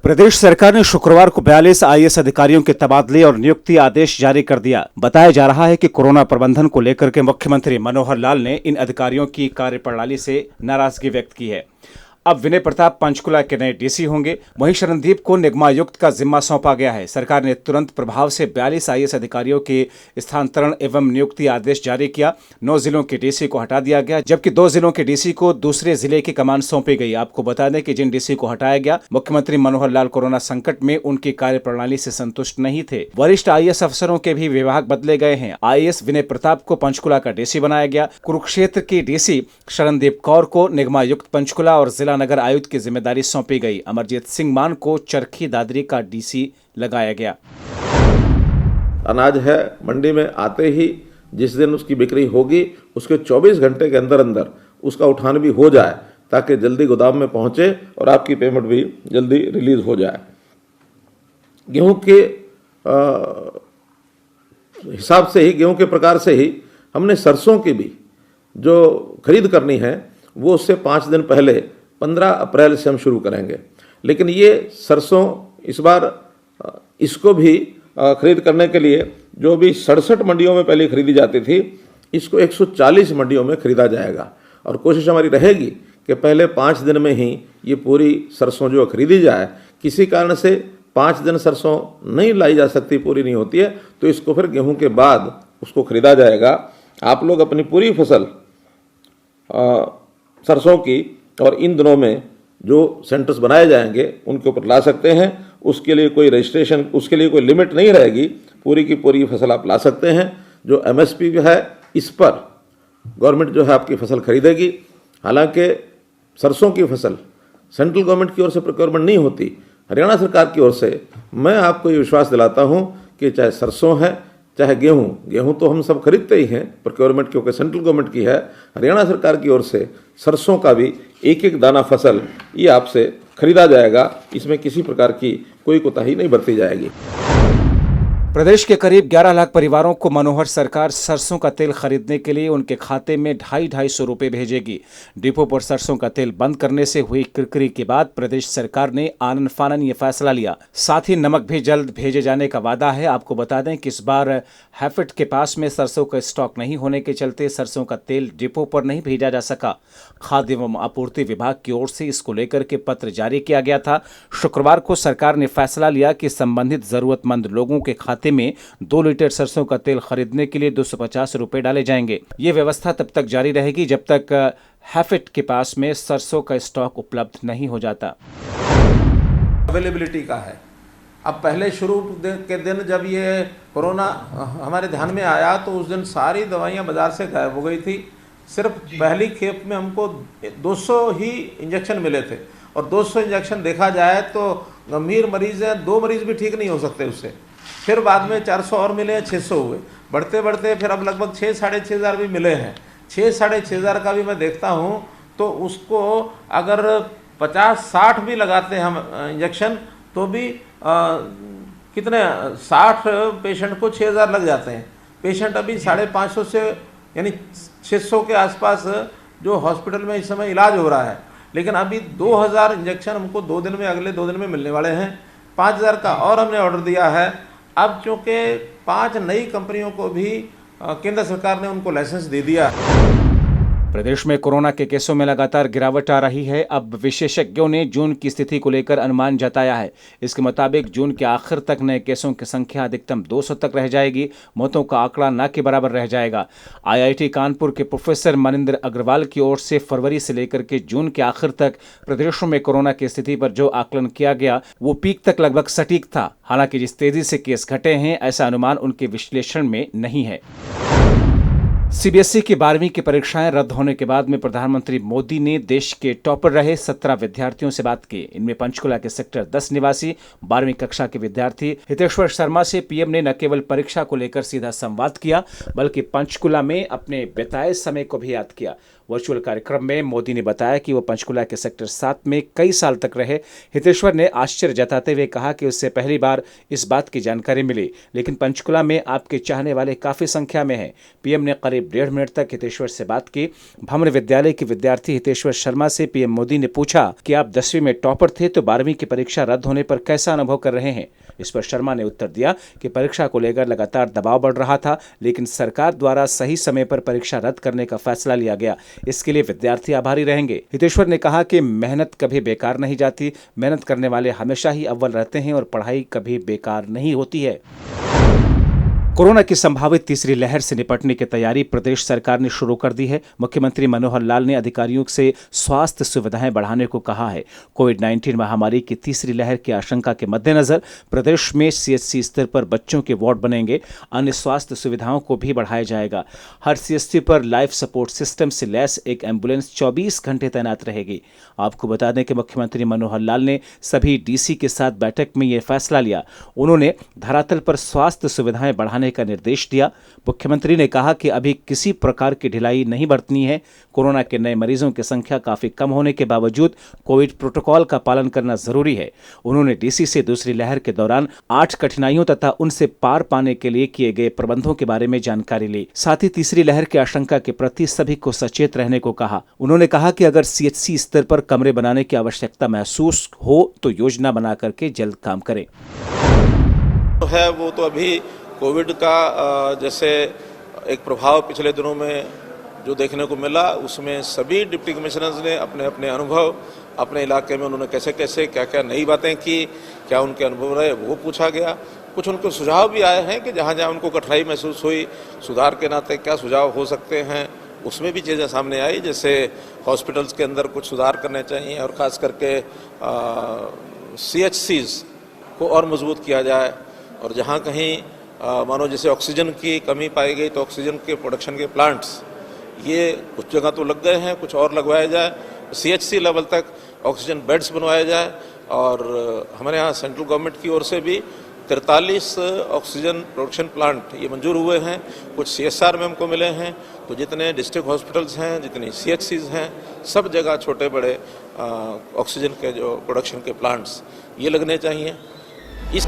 प्रदेश सरकार ने शुक्रवार को 42 आईएएस अधिकारियों के तबादले और नियुक्ति आदेश जारी कर दिया। बताया जा रहा है कि कोरोना प्रबंधन को लेकर के मुख्यमंत्री मनोहर लाल ने इन अधिकारियों की कार्यप्रणाली से नाराजगी व्यक्त की है। अब विनय प्रताप पंचकुला के नए डीसी होंगे। वहीं शरणदीप को निगमायुक्त का जिम्मा सौंपा गया है। सरकार ने तुरंत प्रभाव से 42 आईएएस अधिकारियों के स्थानांतरण एवं नियुक्ति आदेश जारी किया। 9 जिलों के डीसी को हटा दिया गया, जबकि 2 जिलों के डीसी को दूसरे जिले की कमान सौंपी गई। आपको बता दें कि जिन डीसी को हटाया गया, मुख्यमंत्री मनोहर लाल कोरोना संकट में उनकी कार्यप्रणाली से संतुष्ट नहीं थे। वरिष्ठ आईएएस अफसरों के भी विभाग बदले गए हैं। आईएएस विनय प्रताप को पंचकुला का डीसी बनाया गया। कुरुक्षेत्र की डीसी शरणदीप कौर को निगमायुक्त पंचकुला और जिला नगर आयुक्त की जिम्मेदारी सौंपी गई। अमरजीत सिंह मान को चरखी दादरी का डीसी लगाया गया। अनाज है मंडी में आते ही जिस दिन उसकी बिक्री होगी उसके 24 घंटे के अंदर अंदर उसका उठान भी हो जाए ताकि जल्दी गोदाम में पहुंचे और आपकी पेमेंट भी जल्दी रिलीज हो जाए। गेहूं के हिसाब से ही, गेहूं के प्रकार से ही हमने सरसों की भी जो खरीद करनी है वो उससे 5 दिन पहले 15 अप्रैल से हम शुरू करेंगे। लेकिन ये सरसों इस बार इसको भी खरीद करने के लिए जो भी 67 मंडियों में पहले खरीदी जाती थी, इसको 140 मंडियों में खरीदा जाएगा। और कोशिश हमारी रहेगी कि पहले 5 दिन में ही ये पूरी सरसों जो खरीदी जाए। किसी कारण से 5 दिन सरसों नहीं लाई जा सकती, पूरी नहीं होती है, तो इसको फिर गेहूं के बाद उसको खरीदा जाएगा। आप लोग अपनी पूरी फसल सरसों की और इन दिनों में जो सेंटर्स बनाए जाएंगे उनके ऊपर ला सकते हैं। उसके लिए कोई रजिस्ट्रेशन, उसके लिए कोई लिमिट नहीं रहेगी। पूरी की पूरी फसल आप ला सकते हैं। जो एमएसपी है इस पर गवर्नमेंट जो है आपकी फसल खरीदेगी। हालांकि सरसों की फसल सेंट्रल गवर्नमेंट की ओर से प्रोक्योरमेंट नहीं होती, हरियाणा सरकार की ओर से। मैं आपको ये विश्वास दिलाता हूँ कि चाहे सरसों है चाहे गेहूं तो हम सब खरीदते ही हैं प्रोक्योरमेंट, क्योंकि सेंट्रल गवर्नमेंट की है। हरियाणा सरकार की ओर से सरसों का भी एक एक दाना फसल ये आपसे खरीदा जाएगा। इसमें किसी प्रकार की कोई कोताही नहीं बरती जाएगी। प्रदेश के करीब 11 लाख परिवारों को मनोहर सरकार सरसों का तेल खरीदने के लिए उनके खाते में 250 रुपए भेजेगी। डिपो पर सरसों का तेल बंद करने से हुई किरकिरी के बाद प्रदेश सरकार ने आनन फानन ये फैसला लिया। साथ ही नमक भी जल्द भेजे जाने का वादा है। आपको बता दें कि इस बार हैफेड के पास में सरसों का स्टॉक नहीं होने के चलते सरसों का तेल डिपो पर नहीं भेजा जा सका। खाद्य एवं आपूर्ति विभाग की ओर से इसको लेकर के पत्र जारी किया गया था। शुक्रवार को सरकार ने फैसला लिया कि संबंधित जरूरतमंद लोगों के खाते में 2 लीटर सरसों का तेल खरीदने के लिए 250 रुपए डाले जाएंगे। ये व्यवस्था तब तक जारी रहेगी जब तक हैफेड के पास में सरसों का स्टॉक उपलब्ध नहीं हो जाता। अवेलेबिलिटी का है। अब पहले शुरू के दिन जब ये कोरोना हमारे ध्यान में आया तो उस दिन सारी दवाइयाँ बाजार से गायब हो गई थी। सिर्फ पहली खेप में हमको 200 ही इंजेक्शन मिले थे और 200 इंजेक्शन देखा जाए तो गंभीर मरीज हैं, 2 मरीज भी ठीक नहीं हो सकते उससे। फिर बाद में 400 और मिले, 600 हुए, बढ़ते बढ़ते फिर अब लगभग 6-6.5 हज़ार भी मिले हैं। 6-6.5 हज़ार का भी मैं देखता हूँ तो उसको अगर 50-60 भी लगाते हैं हम इंजेक्शन तो भी कितने 60 पेशेंट को 6,000 लग जाते हैं। पेशेंट अभी 550 से यानी 600 के आसपास जो हॉस्पिटल में इस समय इलाज हो रहा है। लेकिन अभी 2,000 इंजेक्शन हमको 2 दिन में, अगले 2 दिन में मिलने वाले हैं। 5,000 का और हमने ऑर्डर दिया है। अब चूँकि 5 नई कंपनियों को भी केंद्र सरकार ने उनको लाइसेंस दे दिया। प्रदेश में कोरोना के केसों में लगातार गिरावट आ रही है। अब विशेषज्ञों ने जून की स्थिति को लेकर अनुमान जताया है। इसके मुताबिक जून के आखिर तक नए केसों की संख्या अधिकतम 200 तक रह जाएगी। मौतों का आंकड़ा न के बराबर रह जाएगा। आईआईटी कानपुर के प्रोफेसर मनिंदर अग्रवाल की ओर से फरवरी से लेकर के जून के आखिर तक प्रदेशों में कोरोना की स्थिति पर जो आकलन किया गया वो पीक तक लगभग सटीक था। हालांकि जिस तेजी से केस घटे हैं ऐसा अनुमान उनके विश्लेषण में नहीं है। सीबीएसई की 12वीं की परीक्षाएं रद्द होने के बाद में प्रधानमंत्री मोदी ने देश के टॉपर रहे 17 विद्यार्थियों से बात की। इनमें पंचकुला के सेक्टर 10 निवासी 12वीं कक्षा के विद्यार्थी हितेश्वर शर्मा से पीएम ने न केवल परीक्षा को लेकर सीधा संवाद किया बल्कि पंचकुला में अपने बिताए समय को भी याद किया। वर्चुअल कार्यक्रम में मोदी ने बताया कि वो पंचकुला के सेक्टर 7 में कई साल तक रहे। हितेश्वर ने आश्चर्य जताते हुए कहा कि उससे पहली बार इस बात की जानकारी मिली, लेकिन पंचकुला में आपके चाहने वाले काफी संख्या में हैं। पीएम ने करीब 1.5 मिनट तक हितेश्वर से बात की। भ्रमर विद्यालय के विद्यार्थी हितेश्वर शर्मा से पीएम मोदी ने पूछा कि आप 10वीं में टॉपर थे तो 12वीं की परीक्षा रद्द होने पर कैसा अनुभव कर रहे हैं। इस पर शर्मा ने उत्तर दिया कि परीक्षा को लेकर लगातार दबाव बढ़ रहा था, लेकिन सरकार द्वारा सही समय पर परीक्षा रद्द करने का फैसला लिया गया। इसके लिए विद्यार्थी आभारी रहेंगे। हितेश्वर ने कहा कि मेहनत कभी बेकार नहीं जाती, मेहनत करने वाले हमेशा ही अव्वल रहते हैं और पढ़ाई कभी बेकार नहीं होती है। कोरोना की संभावित तीसरी लहर से निपटने की तैयारी प्रदेश सरकार ने शुरू कर दी है। मुख्यमंत्री मनोहर लाल ने अधिकारियों से स्वास्थ्य सुविधाएं बढ़ाने को कहा है। कोविड-19 महामारी की तीसरी लहर की आशंका के मद्देनजर प्रदेश में सीएचसी स्तर पर बच्चों के वार्ड बनेंगे। अन्य स्वास्थ्य सुविधाओं को भी बढ़ाया जाएगा। हर सीएचसी पर लाइफ सपोर्ट सिस्टम से लैस एक एम्बुलेंस 24 घंटे तैनात रहेगी। आपको बता दें कि मुख्यमंत्री मनोहर लाल ने सभी डीसी के साथ बैठक में यह फैसला लिया। उन्होंने धरातल पर स्वास्थ्य सुविधाएं बढ़ाने का निर्देश दिया। मुख्यमंत्री ने कहा कि अभी किसी प्रकार की ढिलाई नहीं बरतनी है। कोरोना के नए मरीजों की संख्या काफी कम होने के बावजूद कोविड प्रोटोकॉल का पालन करना जरूरी है। उन्होंने डीसी से दूसरी लहर के दौरान 8 कठिनाइयों तथा उनसे पार पाने के लिए किए गए प्रबंधों के बारे में जानकारी ली। साथ ही तीसरी लहर की आशंका के प्रति सभी को सचेत रहने को कहा। उन्होंने कहा कि अगर सीएचसी स्तर पर कमरे बनाने की आवश्यकता महसूस हो तो योजना बना करके जल्द काम करें। है वो तो अभी कोविड का जैसे एक प्रभाव पिछले दिनों में जो देखने को मिला, उसमें सभी डिप्टी कमिश्नर्स ने अपने अपने अनुभव अपने इलाके में उन्होंने कैसे कैसे क्या क्या नई बातें की, क्या उनके अनुभव रहे वो पूछा गया। कुछ उनके सुझाव भी आए हैं कि जहाँ जहाँ उनको कठिनाई महसूस हुई, सुधार के नाते क्या सुझाव हो सकते हैं, उसमें भी चीज़ें सामने आई। जैसे हॉस्पिटल्स के अंदर कुछ सुधार करने चाहिए और ख़ास करके CHCs को और मजबूत किया जाए। और जहाँ कहीं मानो जैसे ऑक्सीजन की कमी पाई गई तो ऑक्सीजन के प्रोडक्शन के प्लांट्स ये कुछ जगह तो लग गए हैं, कुछ और लगवाए जाए। CHC लेवल तक ऑक्सीजन बेड्स बनवाए जाए। और हमारे यहाँ सेंट्रल गवर्नमेंट की ओर से भी 43 ऑक्सीजन प्रोडक्शन प्लांट ये मंजूर हुए हैं। कुछ CSR में हमको मिले हैं। तो जितने डिस्ट्रिक्ट हॉस्पिटल्स हैं, जितनी CHCs हैं, सब जगह छोटे बड़े ऑक्सीजन के जो प्रोडक्शन के प्लांट्स ये लगने चाहिए। इस